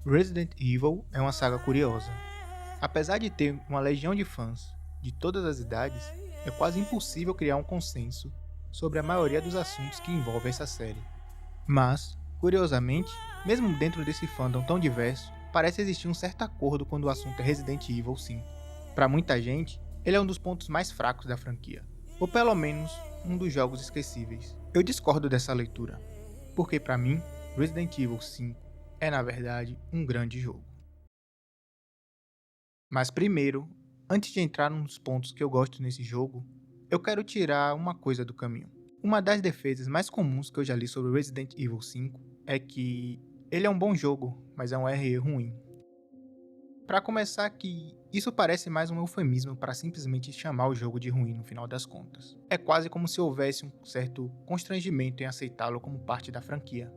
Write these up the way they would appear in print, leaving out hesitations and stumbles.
Resident Evil é uma saga curiosa. Apesar de ter uma legião de fãs de todas as idades, é quase impossível criar um consenso sobre a maioria dos assuntos que envolvem essa série. Mas, curiosamente, mesmo dentro desse fandom tão diverso, parece existir um certo acordo quando o assunto é Resident Evil 5. Para muita gente, ele é um dos pontos mais fracos da franquia, ou pelo menos um dos jogos esquecíveis. Eu discordo dessa leitura, porque para mim, Resident Evil 5 é na verdade um grande jogo. Mas primeiro, antes de entrar nos pontos que eu gosto nesse jogo, eu quero tirar uma coisa do caminho. Uma das defesas mais comuns que eu já li sobre Resident Evil 5 é que ele é um bom jogo, mas é um RE ruim. Para começar que isso parece mais um eufemismo para simplesmente chamar o jogo de ruim no final das contas. É quase como se houvesse um certo constrangimento em aceitá-lo como parte da franquia.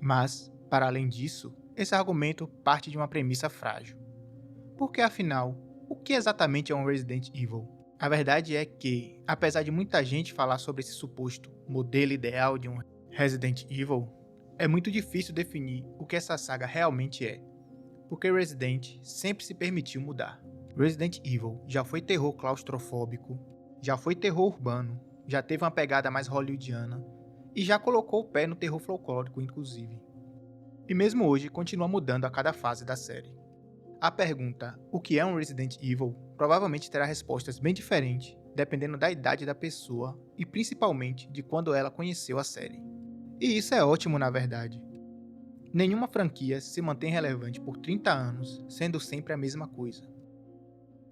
Mas, para além disso, esse argumento parte de uma premissa frágil. Porque afinal, o que exatamente é um Resident Evil? A verdade é que, apesar de muita gente falar sobre esse suposto modelo ideal de um Resident Evil, é muito difícil definir o que essa saga realmente é, porque Resident sempre se permitiu mudar. Resident Evil já foi terror claustrofóbico, já foi terror urbano, já teve uma pegada mais hollywoodiana e já colocou o pé no terror folclórico inclusive. E mesmo hoje continua mudando a cada fase da série. A pergunta, o que é um Resident Evil, provavelmente terá respostas bem diferentes, dependendo da idade da pessoa e principalmente de quando ela conheceu a série. E isso é ótimo na verdade. Nenhuma franquia se mantém relevante por 30 anos, sendo sempre a mesma coisa.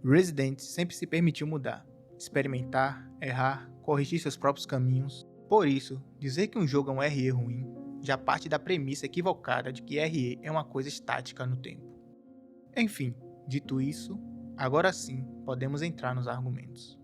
Resident sempre se permitiu mudar, experimentar, errar, corrigir seus próprios caminhos. Por isso, dizer que um jogo é um RE ruim já parte da premissa equivocada de que RE é uma coisa estática no tempo. Enfim, dito isso, agora sim podemos entrar nos argumentos.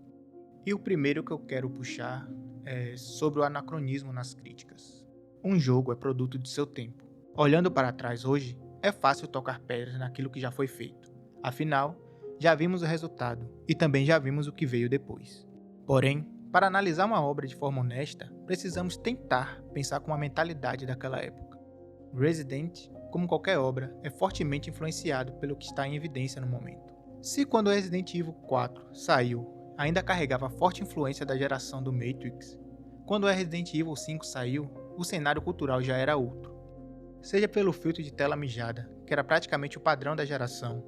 E o primeiro que eu quero puxar é sobre o anacronismo nas críticas. Um jogo é produto de seu tempo. Olhando para trás hoje, é fácil tocar pedras naquilo que já foi feito. Afinal, já vimos o resultado e também já vimos o que veio depois. Porém, para analisar uma obra de forma honesta, precisamos tentar pensar com a mentalidade daquela época. Resident, como qualquer obra, é fortemente influenciado pelo que está em evidência no momento. Se quando Resident Evil 4 saiu, ainda carregava a forte influência da geração do Matrix, quando Resident Evil 5 saiu, o cenário cultural já era outro. Seja pelo filtro de tela mijada, que era praticamente o padrão da geração,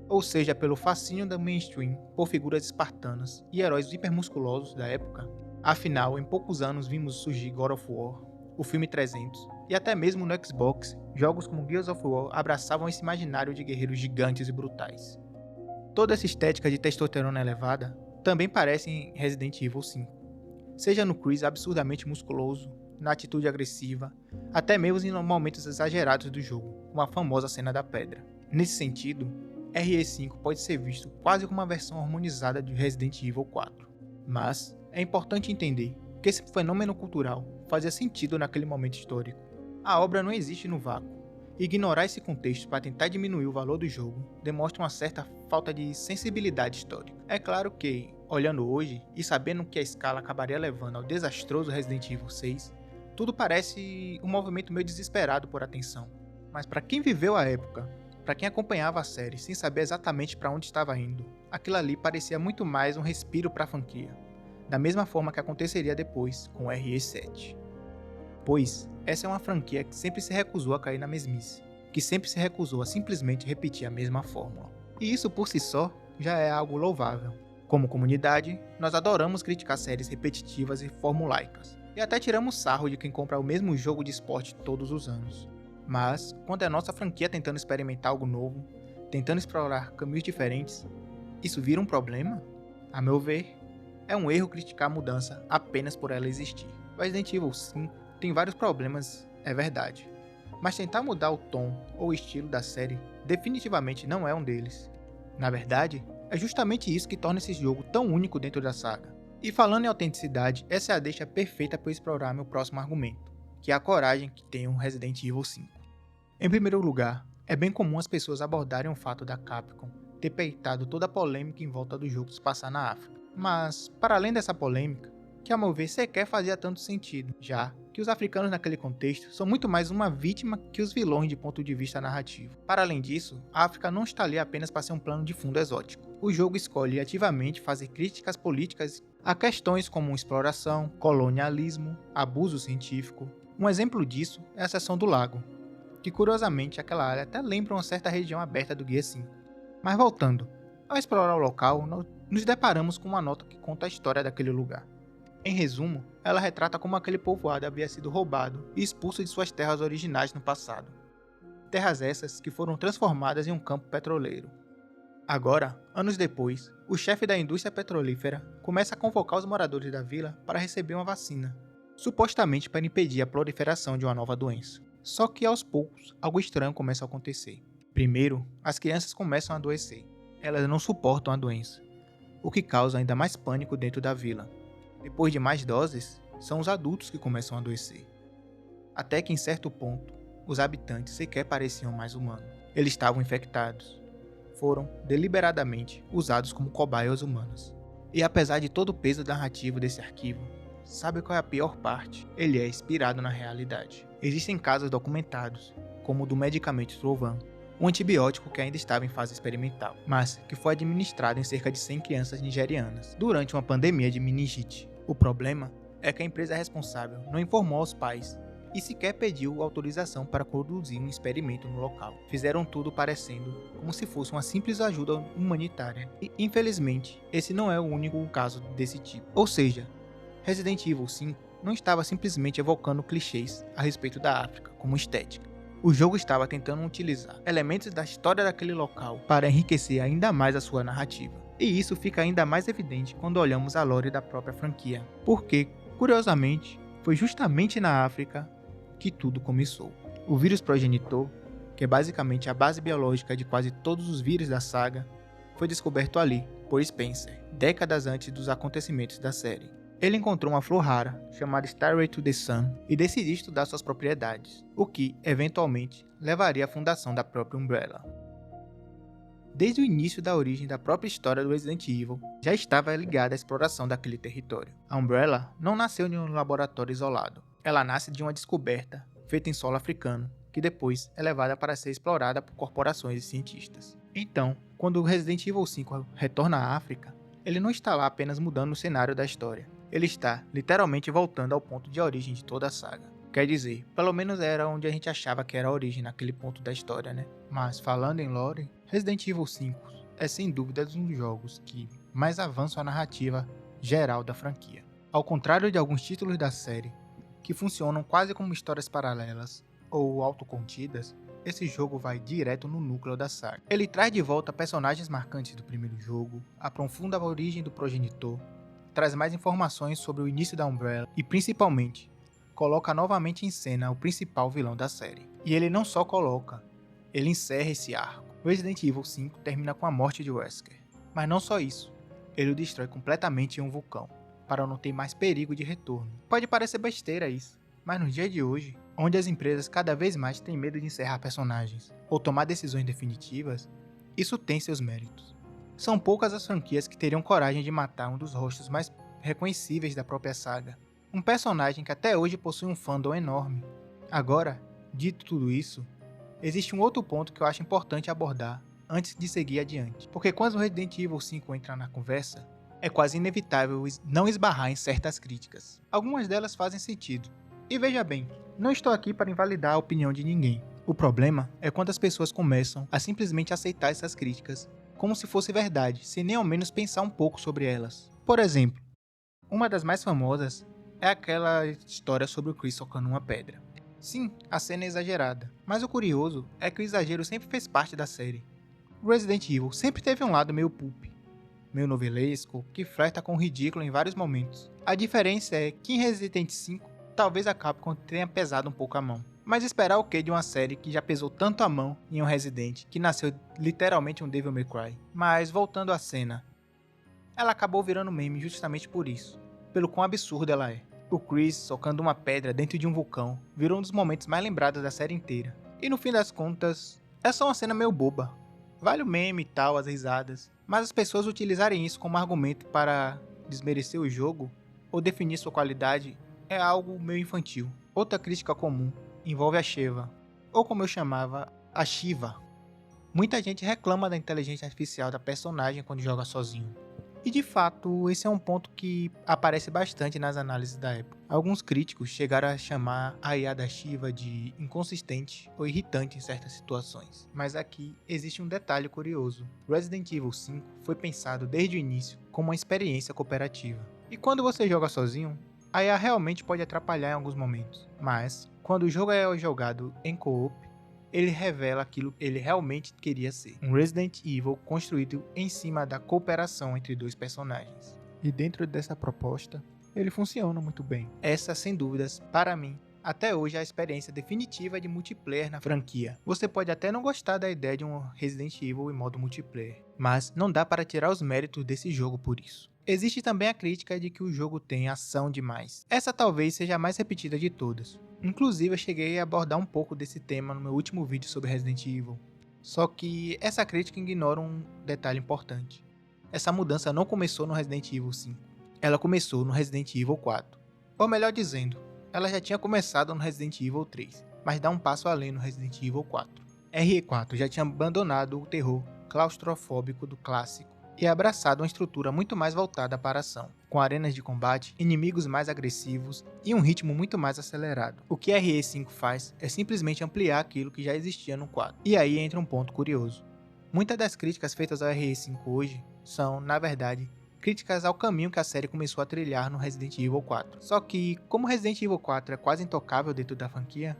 ou seja pelo fascínio da mainstream por figuras espartanas e heróis hipermusculosos da época. Afinal, em poucos anos vimos surgir God of War, o filme 300, e até mesmo no Xbox, jogos como Gears of War abraçavam esse imaginário de guerreiros gigantes e brutais. Toda essa estética de testosterona elevada também parece em Resident Evil 5. Seja no Chris absurdamente musculoso, na atitude agressiva, até mesmo em momentos exagerados do jogo, como a famosa cena da pedra. Nesse sentido, RE5 pode ser visto quase como uma versão harmonizada de Resident Evil 4. Mas é importante entender que esse fenômeno cultural fazia sentido naquele momento histórico. A obra não existe no vácuo. Ignorar esse contexto para tentar diminuir o valor do jogo demonstra uma certa falta de sensibilidade histórica. É claro que, olhando hoje e sabendo que a escala acabaria levando ao desastroso Resident Evil 6, tudo parece um movimento meio desesperado por atenção. Mas para quem viveu a época, para quem acompanhava a série sem saber exatamente para onde estava indo, aquilo ali parecia muito mais um respiro para a franquia, da mesma forma que aconteceria depois com o RE7. Pois essa é uma franquia que sempre se recusou a cair na mesmice, que sempre se recusou a simplesmente repetir a mesma fórmula. E isso por si só já é algo louvável. Como comunidade, nós adoramos criticar séries repetitivas e formulaicas, e até tiramos sarro de quem compra o mesmo jogo de esporte todos os anos. Mas, quando é a nossa franquia tentando experimentar algo novo, tentando explorar caminhos diferentes, isso vira um problema? A meu ver, é um erro criticar a mudança apenas por ela existir. O Resident Evil 5 tem vários problemas, é verdade, mas tentar mudar o tom ou o estilo da série definitivamente não é um deles. Na verdade, é justamente isso que torna esse jogo tão único dentro da saga. E falando em autenticidade, essa é a deixa perfeita para eu explorar meu próximo argumento, que é a coragem que tem o Resident Evil 5. Em primeiro lugar, é bem comum as pessoas abordarem o fato da Capcom ter peitado toda a polêmica em volta do jogo se passar na África. Mas, para além dessa polêmica, que a meu ver sequer fazia tanto sentido, já que os africanos naquele contexto são muito mais uma vítima que os vilões de ponto de vista narrativo. Para além disso, a África não está ali apenas para ser um plano de fundo exótico. O jogo escolhe ativamente fazer críticas políticas a questões como exploração, colonialismo, abuso científico. Um exemplo disso é a seção do lago, que curiosamente aquela área até lembra uma certa região aberta do Guia 5. Mas voltando, ao explorar o local, nos deparamos com uma nota que conta a história daquele lugar. Em resumo, ela retrata como aquele povoado havia sido roubado e expulso de suas terras originais no passado. Terras essas que foram transformadas em um campo petroleiro. Agora, anos depois, o chefe da indústria petrolífera começa a convocar os moradores da vila para receber uma vacina, supostamente para impedir a proliferação de uma nova doença. Só que aos poucos, algo estranho começa a acontecer. Primeiro, as crianças começam a adoecer. Elas não suportam a doença, o que causa ainda mais pânico dentro da vila. Depois de mais doses, são os adultos que começam a adoecer. Até que em certo ponto, os habitantes sequer pareciam mais humanos. Eles estavam infectados. Foram, deliberadamente, usados como cobaias humanas. E apesar de todo o peso narrativo desse arquivo, sabe qual é a pior parte? Ele é inspirado na realidade. Existem casos documentados, como o do medicamento Trovan, um antibiótico que ainda estava em fase experimental, mas que foi administrado em cerca de 100 crianças nigerianas, durante uma pandemia de meningite. O problema é que a empresa responsável não informou aos pais e sequer pediu autorização para conduzir um experimento no local. Fizeram tudo parecendo como se fosse uma simples ajuda humanitária. E, infelizmente, esse não é o único caso desse tipo. Ou seja, Resident Evil 5 não estava simplesmente evocando clichês a respeito da África como estética. O jogo estava tentando utilizar elementos da história daquele local para enriquecer ainda mais a sua narrativa. E isso fica ainda mais evidente quando olhamos a lore da própria franquia, porque, curiosamente, foi justamente na África que tudo começou. O vírus progenitor, que é basicamente a base biológica de quase todos os vírus da saga, foi descoberto ali, por Spencer, décadas antes dos acontecimentos da série. Ele encontrou uma flor rara, chamada Starry to the Sun, e decidiu estudar suas propriedades, o que, eventualmente, levaria à fundação da própria Umbrella. Desde o início da origem da própria história do Resident Evil, já estava ligada à exploração daquele território. A Umbrella não nasceu em um laboratório isolado. Ela nasce de uma descoberta, feita em solo africano, que depois é levada para ser explorada por corporações e cientistas. Então, quando o Resident Evil 5 retorna à África, ele não está lá apenas mudando o cenário da história. Ele está, literalmente, voltando ao ponto de origem de toda a saga. Quer dizer, pelo menos era onde a gente achava que era a origem naquele ponto da história, né? Mas, falando em lore, Resident Evil 5 é sem dúvida um dos jogos que mais avançam a narrativa geral da franquia. Ao contrário de alguns títulos da série, que funcionam quase como histórias paralelas ou autocontidas, esse jogo vai direto no núcleo da saga. Ele traz de volta personagens marcantes do primeiro jogo, aprofunda a origem do progenitor, traz mais informações sobre o início da Umbrella e, principalmente, coloca novamente em cena o principal vilão da série. E ele não só coloca, ele encerra esse arco. Resident Evil 5 termina com a morte de Wesker. Mas não só isso, ele o destrói completamente em um vulcão, para não ter mais perigo de retorno. Pode parecer besteira isso, mas no dia de hoje, onde as empresas cada vez mais têm medo de encerrar personagens ou tomar decisões definitivas, isso tem seus méritos. São poucas as franquias que teriam coragem de matar um dos rostos mais reconhecíveis da própria saga. Um personagem que até hoje possui um fandom enorme. Agora, dito tudo isso, existe um outro ponto que eu acho importante abordar antes de seguir adiante. Porque quando o Resident Evil 5 entra na conversa, é quase inevitável não esbarrar em certas críticas. Algumas delas fazem sentido. E veja bem, não estou aqui para invalidar a opinião de ninguém. O problema é quando as pessoas começam a simplesmente aceitar essas críticas como se fosse verdade, sem nem ao menos pensar um pouco sobre elas. Por exemplo, uma das mais famosas é aquela história sobre o Chris socando uma pedra. Sim, a cena é exagerada, mas o curioso é que o exagero sempre fez parte da série. O Resident Evil sempre teve um lado meio pulp, meio novelesco, que flerta com o ridículo em vários momentos. A diferença é que em Resident 5, talvez a Capcom tenha pesado um pouco a mão. Mas esperar o que de uma série que já pesou tanto a mão em um Resident, que nasceu literalmente um Devil May Cry? Mas voltando à cena, ela acabou virando meme justamente por isso, pelo quão absurda ela é. O Chris socando uma pedra dentro de um vulcão virou um dos momentos mais lembrados da série inteira. E no fim das contas, é só uma cena meio boba. Vale o meme e tal, as risadas, mas as pessoas utilizarem isso como argumento para desmerecer o jogo ou definir sua qualidade é algo meio infantil. Outra crítica comum envolve a Sheva, ou como eu chamava, a Shiva. Muita gente reclama da inteligência artificial da personagem quando joga sozinho. E de fato, esse é um ponto que aparece bastante nas análises da época. Alguns críticos chegaram a chamar a IA da Shiva de inconsistente ou irritante em certas situações. Mas aqui existe um detalhe curioso. Resident Evil 5 foi pensado desde o início como uma experiência cooperativa. E quando você joga sozinho, a IA realmente pode atrapalhar em alguns momentos. Mas, quando o jogo é jogado em co-op, ele revela aquilo que ele realmente queria ser. Um Resident Evil construído em cima da cooperação entre dois personagens. E dentro dessa proposta, ele funciona muito bem. Essa, sem dúvidas, para mim, até hoje é a experiência definitiva de multiplayer na franquia. Você pode até não gostar da ideia de um Resident Evil em modo multiplayer, mas não dá para tirar os méritos desse jogo por isso. Existe também a crítica de que o jogo tem ação demais. Essa talvez seja a mais repetida de todas. Inclusive eu cheguei a abordar um pouco desse tema no meu último vídeo sobre Resident Evil. Só que essa crítica ignora um detalhe importante. Essa mudança não começou no Resident Evil 5. Ela começou no Resident Evil 4. Ou melhor dizendo, ela já tinha começado no Resident Evil 3, mas dá um passo além no Resident Evil 4. RE4 já tinha abandonado o terror claustrofóbico do clássico e abraçado uma estrutura muito mais voltada para a ação, com arenas de combate, inimigos mais agressivos e um ritmo muito mais acelerado. O que RE5 faz é simplesmente ampliar aquilo que já existia no 4. E aí entra um ponto curioso. Muitas das críticas feitas ao RE5 hoje são, na verdade, críticas ao caminho que a série começou a trilhar no Resident Evil 4. Só que, como Resident Evil 4 é quase intocável dentro da franquia,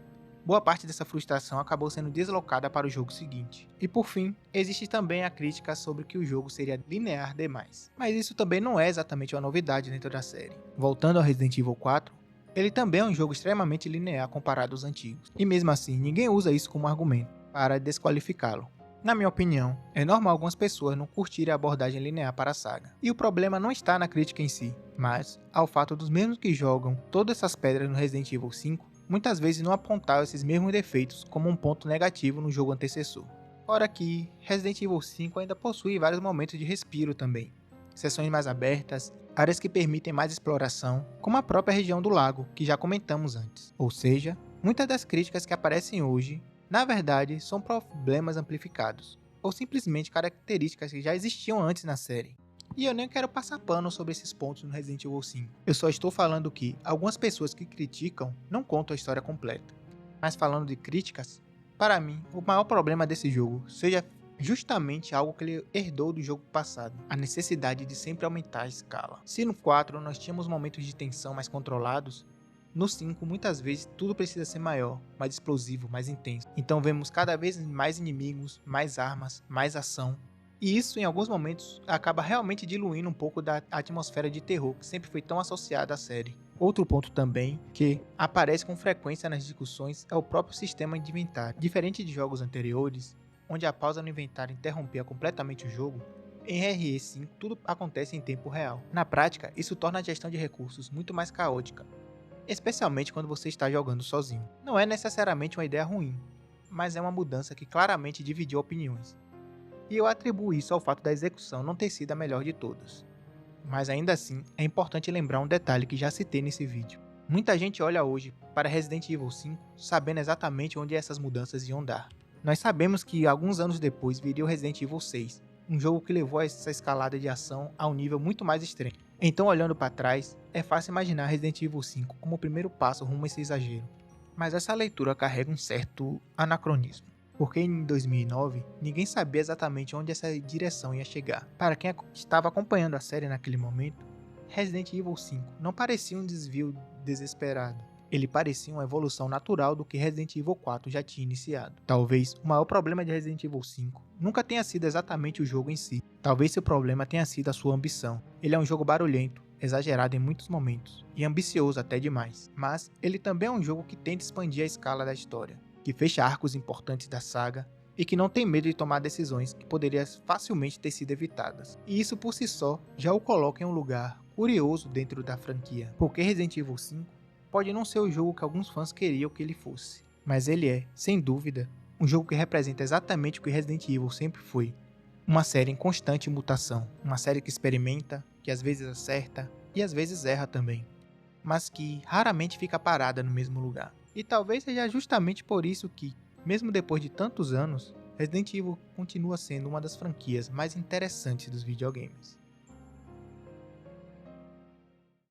boa parte dessa frustração acabou sendo deslocada para o jogo seguinte. E por fim, existe também a crítica sobre que o jogo seria linear demais. Mas isso também não é exatamente uma novidade dentro da série. Voltando ao Resident Evil 4, ele também é um jogo extremamente linear comparado aos antigos. E mesmo assim, ninguém usa isso como argumento para desqualificá-lo. Na minha opinião, é normal algumas pessoas não curtirem a abordagem linear para a saga. E o problema não está na crítica em si, mas ao fato dos mesmos que jogam todas essas pedras no Resident Evil 5, muitas vezes não apontaram esses mesmos defeitos como um ponto negativo no jogo antecessor. Fora que Resident Evil 5 ainda possui vários momentos de respiro também. Seções mais abertas, áreas que permitem mais exploração, como a própria região do lago, que já comentamos antes. Ou seja, muitas das críticas que aparecem hoje, na verdade, são problemas amplificados, ou simplesmente características que já existiam antes na série. E eu nem quero passar pano sobre esses pontos no Resident Evil 5. Eu só estou falando que algumas pessoas que criticam não contam a história completa. Mas falando de críticas, para mim, o maior problema desse jogo seja justamente algo que ele herdou do jogo passado, a necessidade de sempre aumentar a escala. Se no 4 nós tínhamos momentos de tensão mais controlados, no 5 muitas vezes tudo precisa ser maior, mais explosivo, mais intenso. Então vemos cada vez mais inimigos, mais armas, mais ação. E isso, em alguns momentos, acaba realmente diluindo um pouco da atmosfera de terror que sempre foi tão associada à série. Outro ponto também, que aparece com frequência nas discussões, é o próprio sistema de inventário. Diferente de jogos anteriores, onde a pausa no inventário interrompia completamente o jogo, em RE5 tudo acontece em tempo real. Na prática, isso torna a gestão de recursos muito mais caótica, especialmente quando você está jogando sozinho. Não é necessariamente uma ideia ruim, mas é uma mudança que claramente dividiu opiniões. E eu atribuo isso ao fato da execução não ter sido a melhor de todas. Mas ainda assim, é importante lembrar um detalhe que já citei nesse vídeo. Muita gente olha hoje para Resident Evil 5 sabendo exatamente onde essas mudanças iam dar. Nós sabemos que alguns anos depois viria o Resident Evil 6, um jogo que levou essa escalada de ação a um nível muito mais extremo. Então, olhando para trás, é fácil imaginar Resident Evil 5 como o primeiro passo rumo a esse exagero. Mas essa leitura carrega um certo anacronismo. Porque em 2009, ninguém sabia exatamente onde essa direção ia chegar. Para quem estava acompanhando a série naquele momento, Resident Evil 5 não parecia um desvio desesperado. Ele parecia uma evolução natural do que Resident Evil 4 já tinha iniciado. Talvez o maior problema de Resident Evil 5 nunca tenha sido exatamente o jogo em si. Talvez seu problema tenha sido a sua ambição. Ele é um jogo barulhento, exagerado em muitos momentos, e ambicioso até demais. Mas ele também é um jogo que tenta expandir a escala da história, que fecha arcos importantes da saga e que não tem medo de tomar decisões que poderiam facilmente ter sido evitadas. E isso por si só já o coloca em um lugar curioso dentro da franquia, porque Resident Evil 5 pode não ser o jogo que alguns fãs queriam que ele fosse, mas ele é, sem dúvida, um jogo que representa exatamente o que Resident Evil sempre foi. Uma série em constante mutação, uma série que experimenta, que às vezes acerta e às vezes erra também. mas que raramente fica parada no mesmo lugar. E talvez seja justamente por isso que, mesmo depois de tantos anos, Resident Evil continua sendo uma das franquias mais interessantes dos videogames.